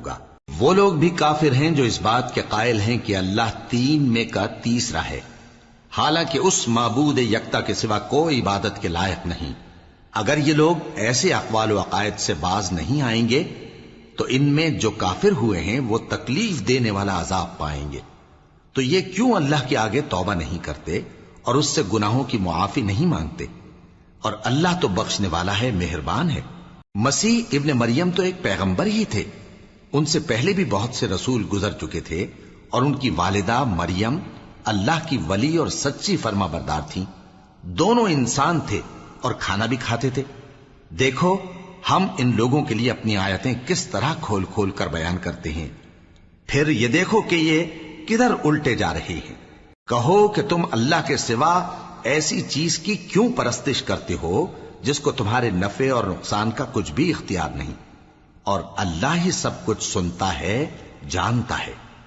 ہوگا۔ وہ لوگ بھی کافر ہیں جو اس بات کے قائل ہیں کہ اللہ تین میں کا تیسرا ہے، حالانکہ اس معبود یکتا کے سوا کوئی عبادت کے لائق نہیں۔ اگر یہ لوگ ایسے اقوال و عقائد سے باز نہیں آئیں گے تو ان میں جو کافر ہوئے ہیں وہ تکلیف دینے والا عذاب پائیں گے۔ تو یہ کیوں اللہ کے آگے توبہ نہیں کرتے اور اس سے گناہوں کی معافی نہیں مانگتے؟ اور اللہ تو بخشنے والا ہے، مہربان ہے۔ مسیح ابن مریم تو ایک پیغمبر ہی تھے، ان سے پہلے بھی بہت سے رسول گزر چکے تھے، اور ان کی والدہ مریم اللہ کی ولی اور سچی فرما بردار تھیں۔ دونوں انسان تھے اور کھانا بھی کھاتے تھے۔ دیکھو ہم ان لوگوں کے لیے اپنی آیتیں کس طرح کھول کھول کر بیان کرتے ہیں، پھر یہ دیکھو کہ یہ کدھر الٹے جا رہے ہیں۔ کہو کہ تم اللہ کے سوا ایسی چیز کی کیوں پرستش کرتے ہو جس کو تمہارے نفع اور نقصان کا کچھ بھی اختیار نہیں، اور اللہ ہی سب کچھ سنتا ہے، جانتا ہے۔